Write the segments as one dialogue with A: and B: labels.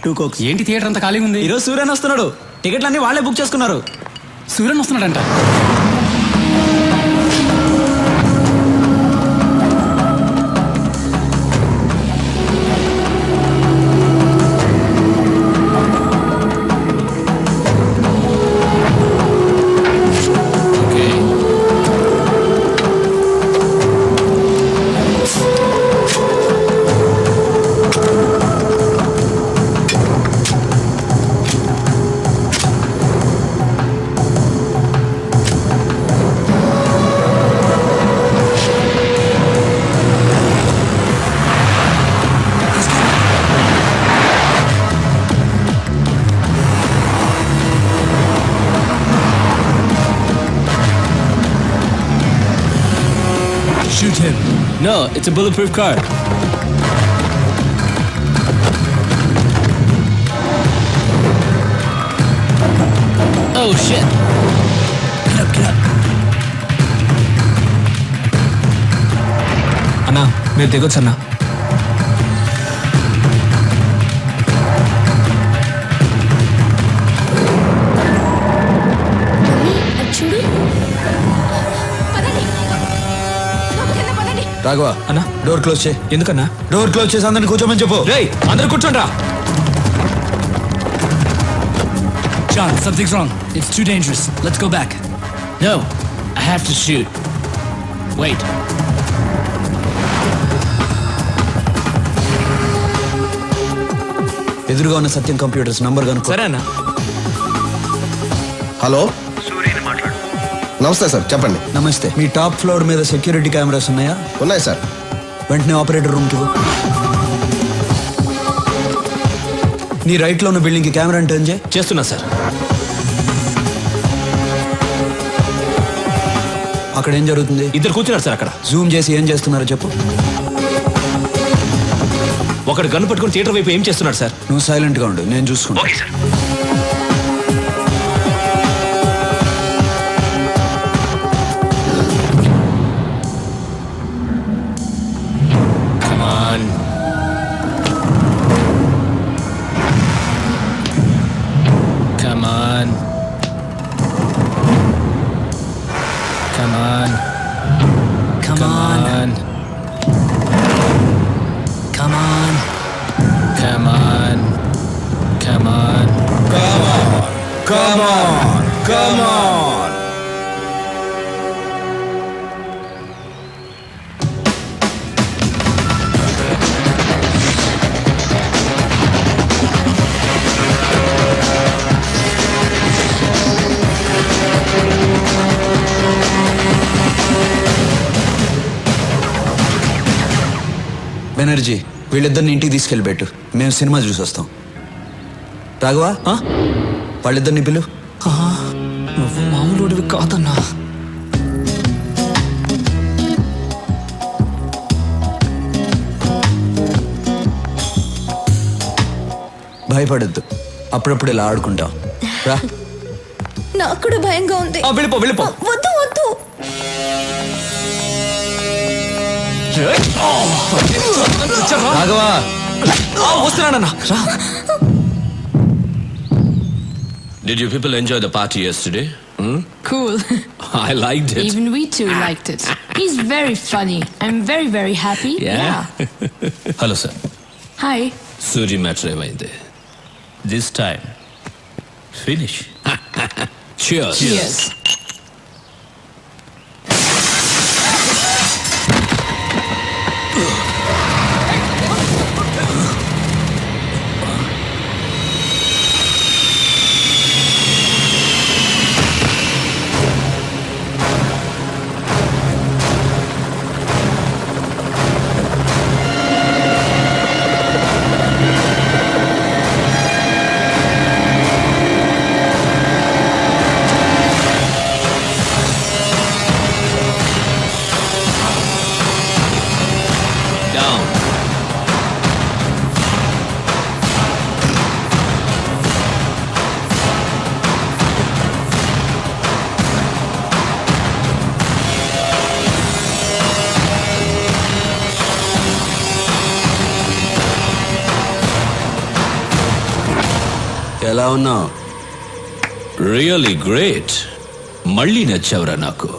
A: 2 cokes.
B: ఏంటి theatre అంతా ఖాళీ ఉంది?
A: ఈరోజు సూర్యన్ వస్తున్నాడు. టికెట్లన్నీ వాళ్ళే బుక్ చేసుకున్నారు.
B: Suryan వస్తున్నాడంట.
C: Shoot him.
D: No, it's a bulletproof car. Oh shit.
C: Get up, get up.
A: అన్నా మీరు దిగొచ్చు అన్నా.
E: చూడు
A: రాఘవ అన్నా డోర్ క్లోజ్ చేయి. ఎందుకన్నా? డోర్ క్లోజ్ చేసి అందరిని కూర్చోమని చెప్పు. రేయ్ అందరు కూర్చోండి రా.
C: John, something's wrong. It's too dangerous. Let's go back.
D: No, I have to shoot. Wait.
A: ఎదురుగా ఉన్న సత్యం కంప్యూటర్స్ నంబర్ కనుక్కో.
D: సరే అన్న.
F: హలో, నమస్తే సార్, చెప్పండి.
A: నమస్తే. మీ టాప్ ఫ్లోర్ మీద సెక్యూరిటీ కెమెరాస్ ఉన్నాయా?
F: ఉన్నాయి సార్.
A: వెంటనే ఆపరేటర్ రూమ్కి పో. నీ రైట్ లో ఉన్న బిల్డింగ్ కి కెమెరా టర్న్ చేయి.
D: చేస్తున్నా సార్.
A: అక్కడ ఏం జరుగుతుంది?
D: ఇద్దరు కూర్చున్నారు సార్ అక్కడ.
A: జూమ్ చేసి ఏం చేస్తున్నారో చెప్పు.
D: ఒకడు గన్ను పట్టుకుని థియేటర్ వైపు ఏం చేస్తున్నాడు సార్?
A: నువ్వు సైలెంట్ గా ఉండు, నేను చూసుకుంటా.
D: Come on. Come on. Come on.
C: Come on. Come on.
D: Come on. Come on.
A: Come on, come on. Banerjee వీళ్ళిద్దరిని ఇంటికి తీసుకెళ్ళిపెట్టు, మేము సినిమా చూసి వస్తాం. రాఘవా వాళ్ళిద్దరిని పిలు.
C: నువ్వు మామూలుడివి కాదన్నా.
A: భయపడద్దు, అప్పుడప్పుడు ఇలా ఆడుకుంటాం. రా.
E: నాకు కూడా భయంగా ఉంది.
D: వెళ్ళిపో వెళ్ళిపో.
E: వద్దు వద్దు.
A: Raghava
D: వస్తున్నానన్నా. Did you people enjoy the party yesterday?
G: Cool.
D: I liked it.
G: Even we too liked it. He's very funny. I'm very, very happy.
D: Yeah. Hello, sir.
G: Hi.
D: Surya matter ఏమైంది? This time, finish. Cheers.
G: Cheers.
A: ఎలా ఉన్నావు?
D: Really great. మళ్ళీ నచ్చావురా నాకు.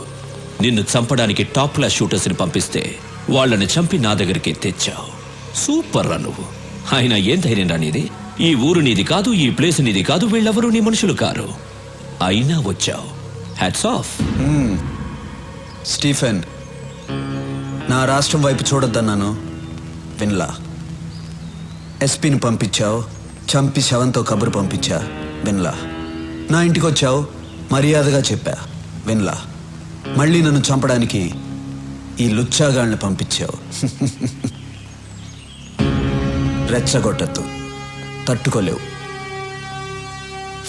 D: నిన్ను చంపడానికి top class షూటర్స్ని పంపిస్తే వాళ్ళని చంపి నా దగ్గరికి తెచ్చావు. సూపర్ రా నువ్వు. అయినా ఏం ధైర్యం రా నీది? ఈ ఊరు నీది కాదు, ఈ ప్లేస్ నీది కాదు, వీళ్ళెవరూ నీ మనుషులు కారు. అయినా వచ్చావు. Hats off.
A: స్టీఫెన్, నా రాష్ట్రం వైపు చూడొద్దన్నాను, విన్లా. ఎస్పీని పంపించావు, చంపి శవంతో కబురు పంపించా, విన్లా. నా ఇంటికి వచ్చావు, మర్యాదగా చెప్పా, విన్లా. మళ్ళీ నన్ను చంపడానికి ఈ లుచ్చాగాళ్ళని పంపించావు. రెచ్చగొట్టద్దు, తట్టుకోలేవు.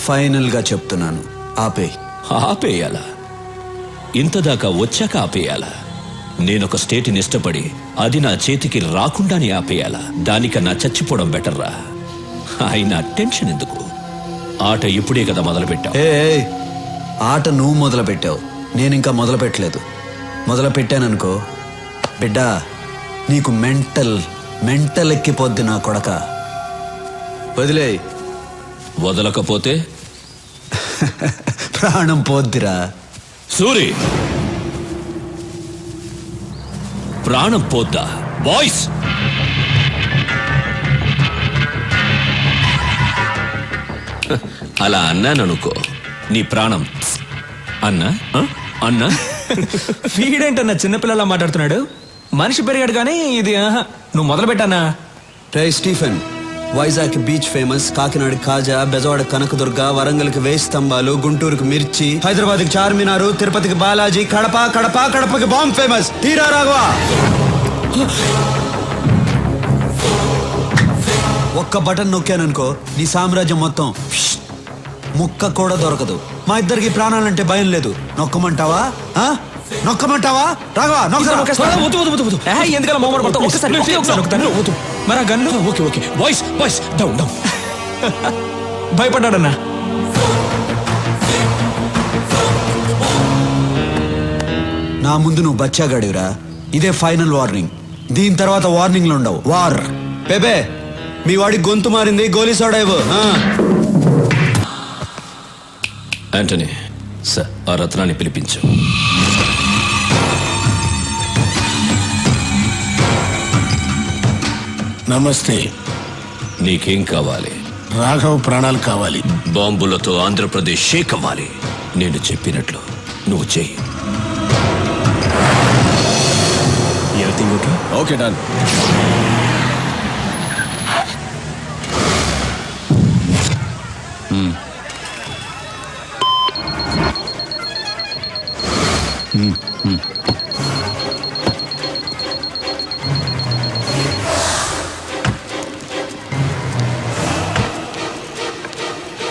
A: ఫైనల్గా చెప్తున్నాను, ఆపేయ్.
D: ఆపేయాలా? ఇంతదాకా వచ్చాక ఆపేయాలా? నేనొక స్టేట్ని ఇష్టపడి అది నా చేతికి రాకుండానే ఆపేయాలా? దానికన్నా చచ్చిపోవడం బెటర్రా. అయినా టెన్షన్ ఎందుకు? ఆట ఇప్పుడే కదా మొదలుపెట్టావు.
A: ఏ ఆట నువ్వు మొదలు పెట్టావు, నేను ఇంకా మొదలు పెట్టలేదు. మొదలు పెట్టాననుకో బిడ్డా, నీకు మెంటల్ ఎక్కిపోద్ది నా కొడక. వదిలే.
D: వదలకపోతే
A: ప్రాణం పోద్దిరా.
D: సూరి, ప్రాణం పోద్దా? బాయ్స్, అలా అన్నాననుకో, నీ ప్రాణం అన్నా అన్నా.
B: వీడేంటన్నా చిన్నపిల్లలా మాట్లాడుతున్నాడు? మనిషి పెరిగాడు కానీ ఇది ఆహా. నువ్వు మొదలు పెట్టానా?
A: రే Stephen, Vizag beach famous, Kakinada kaja, Bezawada Kanakadurga, వరంగల్కి వేయి స్తంభాలు, గుంటూరుకి మిర్చి, హైదరాబాద్కి చార్మినారు, తిరుపతికి బాలాజీ, కడపకి బాంబ్ ఫేమస్. తీరా రాఘవా. ఒక్క బటన్ నొక్కాననుకో నీ సామ్రాజ్యం మొత్తం ముక్క కూడా దొరకదు. మా ఇద్దరికి ప్రాణాలంటే భయం లేదు. నొక్కమంటావా? నొక్కమంటావా? రాఘవా
B: ఎందుకలా మొహమాట పడతావు? ఒకసారి మరి ఆ gun.
D: Okay okay boys boys, down down.
B: భయపడ్డాడన్నా.
A: నా ముందు నువ్వు బచ్చాగాడివిరా. ఇదే ఫైనల్ వార్నింగ్. దీని తర్వాత వార్నింగ్లు ఉండవు. వార్. బేబే, మీ వాడి గొంతు మారింది, గోలీ సోడా ఇవ్వు.
D: యాంటనీ సార్, ఆ రత్నాన్ని పిలిపించు.
H: నమస్తే.
D: నీకేం కావాలి?
H: రాఘవ్ ప్రాణాలు కావాలి.
D: బాంబులతో ఆంధ్రప్రదేశ్ షేక్ అవ్వాలి. నేను చెప్పినట్లు నువ్వు చెయ్యి.
H: Everything okay? Okay, done.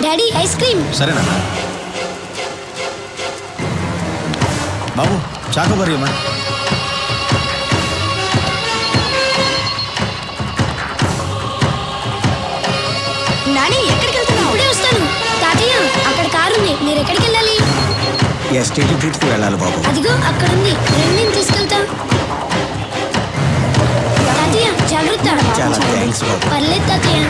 E: Daddy ice cream.
F: సరేనా బాబు? చాకోబారి అమ్మా.
E: నాని ఎక్కడికి వెళ్తున్నావు? ఇప్పుడే వస్తాను. తాతయ్య, అక్కడ కారు ఉంది, మీరు ఎక్కడికి వెళ్ళాలి?
F: ఎస్టేట్ ట్రిప్కి వెళ్ళాలి బాబు.
E: అదిగో అక్కడ ఉంది, నేను తీసుకెళ్తా. తాతయ్య జాగ్రత్త.
F: చాలా థ్యాంక్స్ బాబు.
E: పర్లేదు తాతయ్య.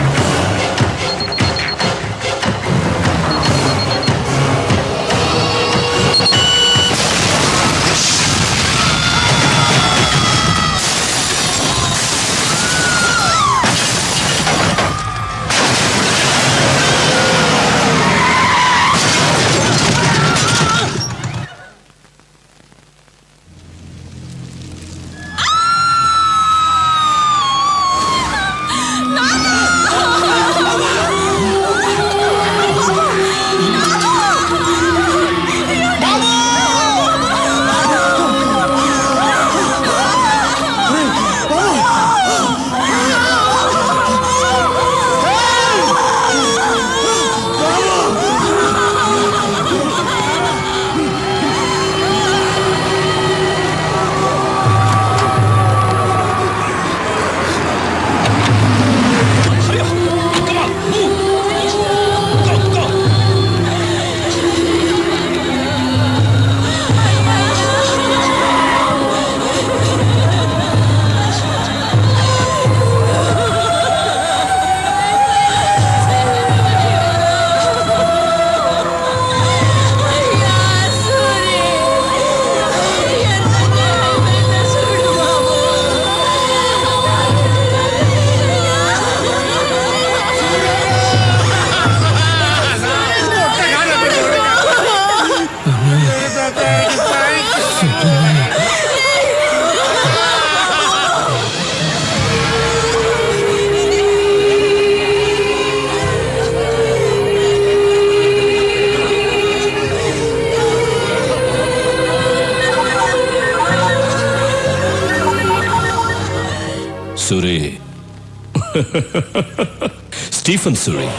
D: స్టీఫెన్ సూరి,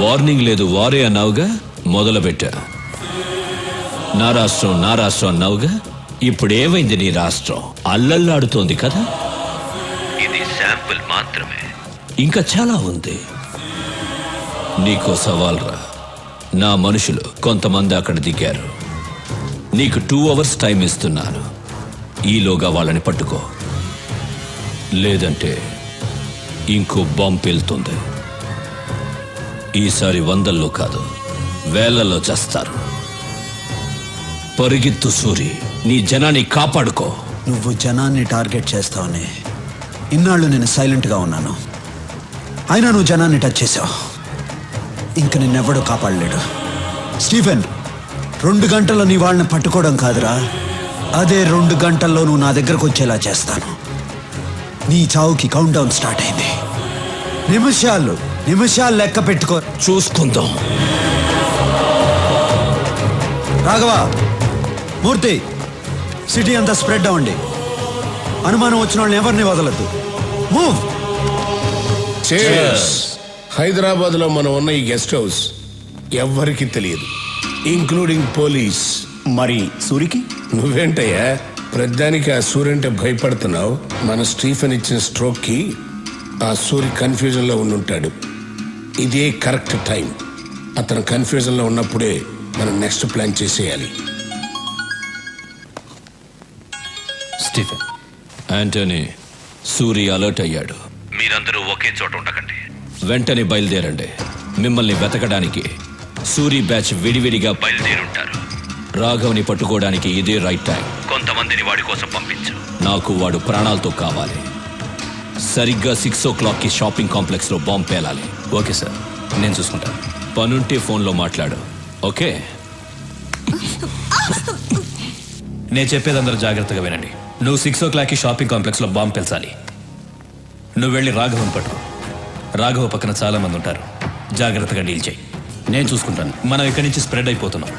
D: వార్నింగ్ లేదు వారే అన్నావుగా, మొదలు పెట్టా. నా రాష్ట్రం అన్నావుగా, ఇప్పుడు ఏమైంది నీ రాష్ట్రం? అల్లల్లాడుతోంది కదా. ఇది శాంపుల్ మాత్రమే, ఇంకా చాలా ఉంది. నీకో సవాల్ రా. నా మనుషులు కొంతమంది అక్కడ దిగారు. నీకు 2 hours టైం ఇస్తున్నాను. ఈలోగా వాళ్ళని పట్టుకో, లేదంటే ఇంకో బాంబు పేలుతుంది. ఈసారి 100లో కాదు, 1000లో చేస్తారు. పరిగెత్తు సూరి, నీ జనాన్ని కాపాడుకో.
A: నువ్వు జనాన్ని టార్గెట్ చేస్తావని ఇన్నాళ్ళు నేను సైలెంట్గా ఉన్నాను. అయినా నువ్వు జనాన్ని టచ్ చేసావు. ఇంక నిన్నెవ్వడూ కాపాడలేడు. స్టీఫెన్, 2 గంటల్లో నీ వాళ్ళని పట్టుకోవడం కాదురా, అదే 2 గంటల్లో నువ్వు నా దగ్గరకు వచ్చేలా చేస్తాను. నీ చావుకి కౌంట్ డౌన్ స్టార్ట్ అయింది. నిమిషాలు లెక్క పెట్టుకో.
D: చూసుకుందాం.
A: రాఘవ, మూర్తి, సిటీ అంతా స్ప్రెడ్ అవ్వండి. అనుమానం వచ్చిన వాళ్ళని ఎవరిని వదలద్దు. మూవ్.
H: హైదరాబాద్ లో మనం ఉన్న ఈ గెస్ట్ హౌస్ ఎవ్వరికి తెలియదు, ఇంక్లూడింగ్ పోలీస్.
F: మరి సూరికి?
H: నువ్వేంటయ్యా ప్రధానికి ఆ సూర్య అంటే భయపడుతున్నావు? మన స్టీఫెన్ ఇచ్చిన స్ట్రోక్ కి ఆ సూర్య కన్ఫ్యూజన్ లో ఉండుంటాడు. ఇదే కరెక్ట్ టైం. అతను కన్ఫ్యూజన్ లో ఉన్నప్పుడే మనం నెక్స్ట్ ప్లాన్ చేసేయాలి.
D: స్టీఫెన్, యాంటనీ, సూరి అలర్ట్ అయ్యాడు. మీరందరూ ఒకే చోట ఉండకండి, వెంటనే బయలుదేరండి. మిమ్మల్ని వెతకడానికి సూరి బ్యాచ్ విడివిడిగా బయలుదేరుంటారు. రాఘవ్ని పట్టుకోవడానికి ఇదే రైట్ టైం. కొంతమందిని వాడి కోసం పంపించు. నాకు వాడు ప్రాణాలతో కావాలి. సరిగ్గా 6 o'clock షాపింగ్ కాంప్లెక్స్ లో బాంబు పేలాలి.
C: ఓకే సార్, నేను చూసుకుంటాను.
D: పనుంటే ఫోన్లో మాట్లాడు. ఓకే?
C: నేను చెప్పేది అందరూ జాగ్రత్తగా వినండి. నువ్వు 6 o'clock షాపింగ్ కాంప్లెక్స్లో బాంబు పెంచాలి. నువ్వు వెళ్ళి రాఘవన్ పట్టుకో. రాఘవ పక్కన చాలా మంది ఉంటారు, జాగ్రత్తగా డీల్ చేయి. నేను చూసుకుంటాను. మనం ఇక్కడి నుంచి స్ప్రెడ్ అయిపోతున్నాం.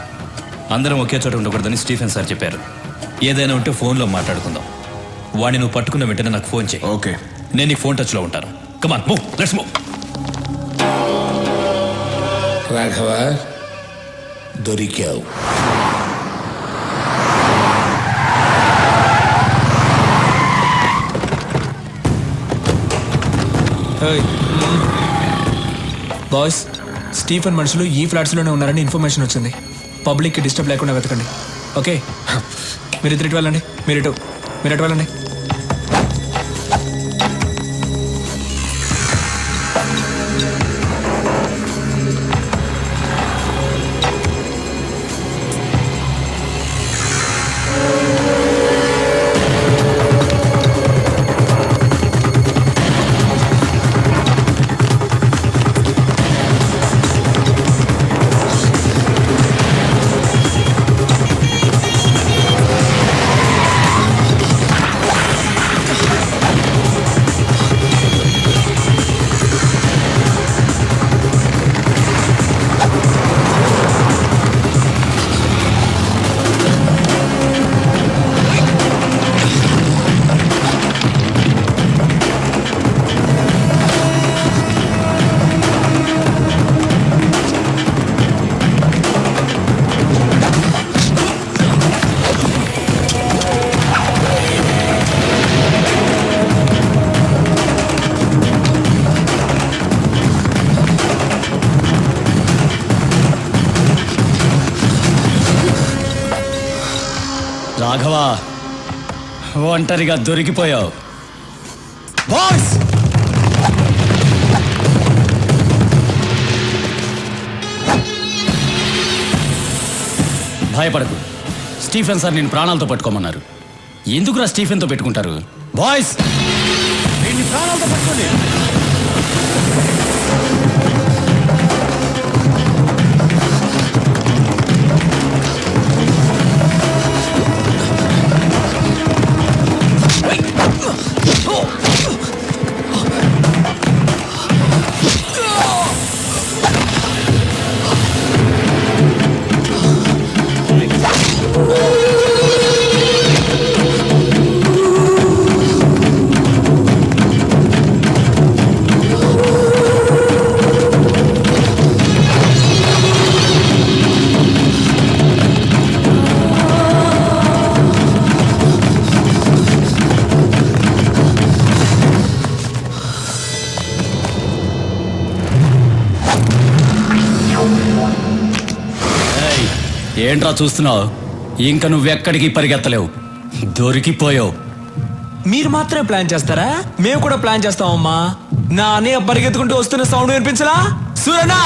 C: అందరం ఒకే చోట ఉండకూడదని స్టీఫెన్ సార్ చెప్పారు. ఏదైనా ఉంటే ఫోన్లో మాట్లాడుకుందాం. వాడిని నువ్వు పట్టుకున్న వెంటనే నాకు ఫోన్ చేయి.
F: ఓకే.
C: నేను నీకు ఫోన్ టచ్లో ఉంటాను. Come on, move, let's move.
H: Raghava, దొరికావు.
B: బాయ్స్, స్టీఫెన్ మనుషులు ఈ ఫ్లాట్స్లోనే ఉన్నారని ఇన్ఫర్మేషన్ వచ్చింది. పబ్లిక్కి డిస్టర్బ్ లేకుండా వెతకండి. ఓకే, మీరు ఇటు వెళ్ళండి. మీరు ఎటు వెళ్ళండి.
C: రాఘవా, ఒంటరిగా దొరికిపోయావు.
A: బాయ్స్,
C: భయపడకు. స్టీఫెన్ సార్ నేను ప్రాణాలతో పట్టుకోమన్నారు. ఎందుకురా స్టీఫెన్తో పెట్టుకుంటారు?
A: బాయ్స్, దీన్ని ప్రాణాలతో పట్టుకోండి.
I: ఏంట్రా చూస్తున్నావు? ఇంకా నువ్వెక్కడికి పరిగెత్తలేవు, దొరికిపోయావు.
B: మీరు మాత్రమే ప్లాన్ చేస్తారా? మేము కూడా ప్లాన్ చేస్తామమ్మా. నా అన్నయ్య పరిగెత్తుకుంటూ వస్తున్న సౌండ్ వినిపించలా? సూరనా!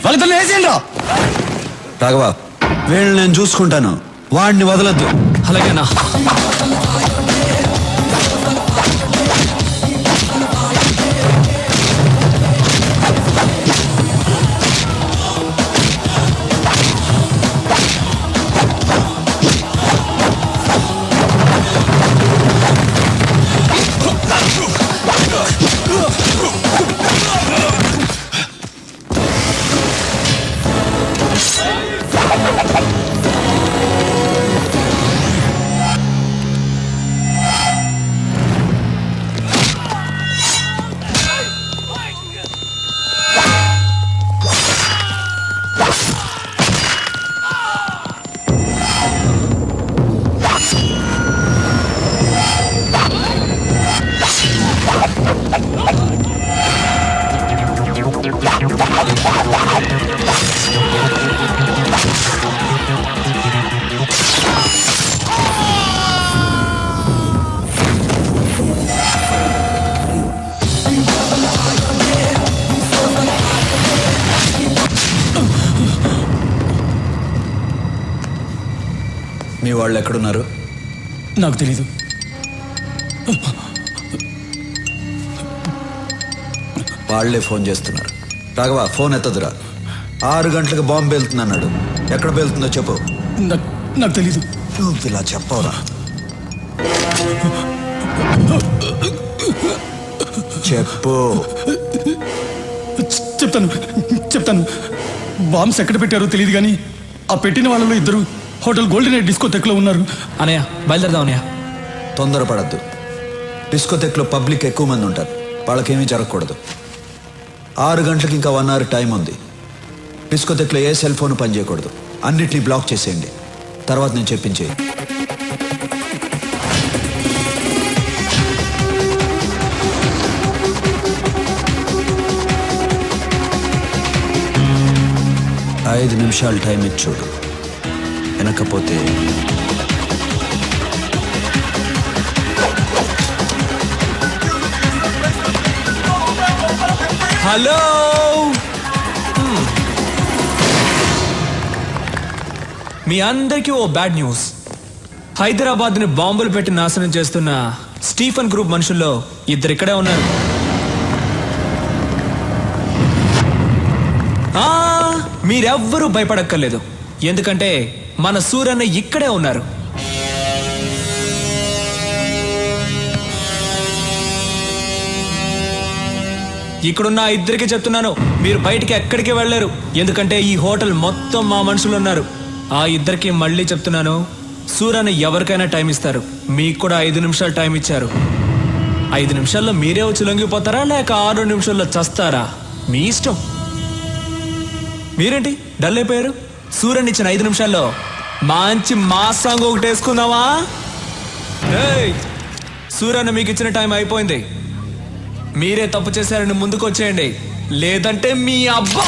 I: వాళ్ళతో వేసేయండి.
A: రాఘవ, వీళ్ళని నేను చూసుకుంటాను, వాడిని వదలొద్దు.
B: అలాగేనా?
A: మీ వాళ్ళు ఎక్కడున్నారు?
I: నాకు తెలీదు.
A: వాళ్లే ఫోన్ చేస్తున్నారు. రాఘవ, ఫోన్ ఎత్తదురా. 6 గంటలకు బాంబు పేలుతుందన్నాడు. ఎక్కడ పేలుతుందో చెప్పు.
I: నాకు తెలీదు.
A: నువ్వు ఇలా చెప్పవరా? చెప్పు.
I: చెప్తాను. బాంబ్స్ ఎక్కడ పెట్టారో తెలియదు కానీ ఆ పెట్టిన వాళ్ళలో 2 హోటల్ గోల్డెన్ ఎయిర్ డిస్కోటెక్లో ఉన్నారు.
B: అనయ్య, బయలుదేరదాం అన్నయ్య.
A: తొందరపడద్దు. డిస్కోటెక్లో పబ్లిక్ ఎక్కువ మంది ఉంటారు, వాళ్ళకేమీ జరగకూడదు. 6 గంటలకు ఇంకా 1 అవర్ టైం ఉంది. డిస్కోటెక్లో ఏ సెల్ ఫోన్ పనిచేయకూడదు. అన్నిటినీ బ్లాక్ చేసేయండి. తర్వాత నేను చెప్పించే. ఐదు నిమిషాలు టైం ఇచ్చి చూడు. వెనకపోతే
B: హలో. మీ అందరికీ ఓ బ్యాడ్ న్యూస్. హైదరాబాద్ని బాంబులు పెట్టి నాశనం చేస్తున్న స్టీఫెన్ గ్రూప్ మనుషుల్లో 2 ఇక్కడే ఉన్నారు. మీరెవ్వరూ భయపడక్కర్లేదు, ఎందుకంటే మన సూరన్న ఇక్కడే ఉన్నారు. ఇక్కడున్న 2కి చెప్తున్నాను, మీరు బయటికి ఎక్కడికి వెళ్ళలేరు, ఎందుకంటే ఈ హోటల్ మొత్తం మా మనుషులు ఉన్నారు. ఆ 2కి మళ్ళీ చెప్తున్నాను, సూరన్న ఎవరికైనా టైం ఇస్తారు. మీకు కూడా 5 నిమిషాలు టైం ఇచ్చారు. 5 నిమిషాల్లో మీరే వచ్చి లొంగిపోతారా లేక 6 నిమిషాల్లో చస్తారా? మీ ఇష్టం. మీరేంటి డల్ అయిపోయారు? సూరన్ ఇచ్చిన 5 నిమిషాల్లో మంచి మాస్ సాంగ్ ఒకటి వేసుకుందామా? సూరన్న మీకు ఇచ్చిన టైం అయిపోయింది. మీరే తప్పు చేశారని ముందుకు వచ్చేయండి, లేదంటే మీ అబ్బా.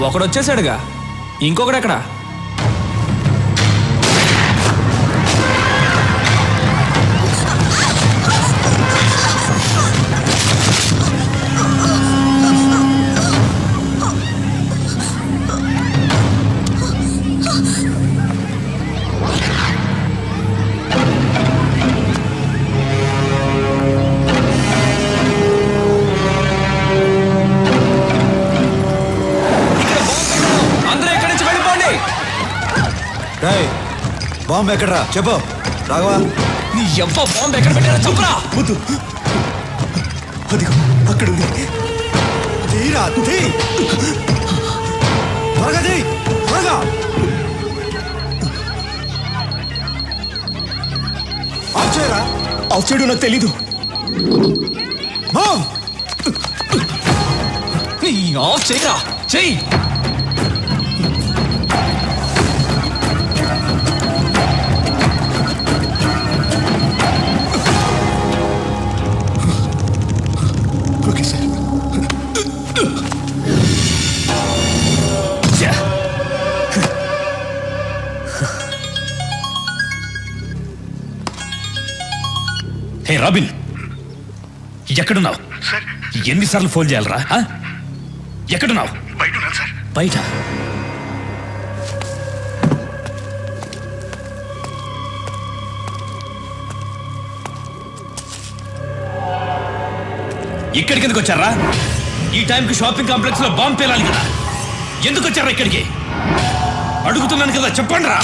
B: ఒకడు వచ్చేసాడుగా, ఇంకొకడు ఎక్కడ?
A: బాంబు ఎక్కడరా చెప్పు రాఘవా.
B: నీ ఎవ్వ బాంబు ఎక్కడ పెట్టారో చెప్పురా.
A: వద్దు, అదిగో అక్కడ ఉంది. తీరా తీ, త్వరగా తీ, త్వరగా. ఆఫ్ చేయరా.
I: ఆఫ్ చేయడం నాకు తెలీదు.
A: బాంబ్
B: నీ ఆఫ్ చేయరా, చెయ్యి.
I: Okay sir.
C: హే రాబిన్, ఎక్కడున్నావు? ఎన్నిసార్లు ఫోన్ చేయాలరా? ఎక్కడున్నావు? బయట. ఇక్కడికి ఎందుకు వచ్చారా? ఈ టైంకి షాపింగ్ కాంప్లెక్స్ లో బాంబు పేలాలి కదా. ఎందుకు వచ్చారా ఇక్కడికి? అడుగుతున్నాను కదా, చెప్పండి రా.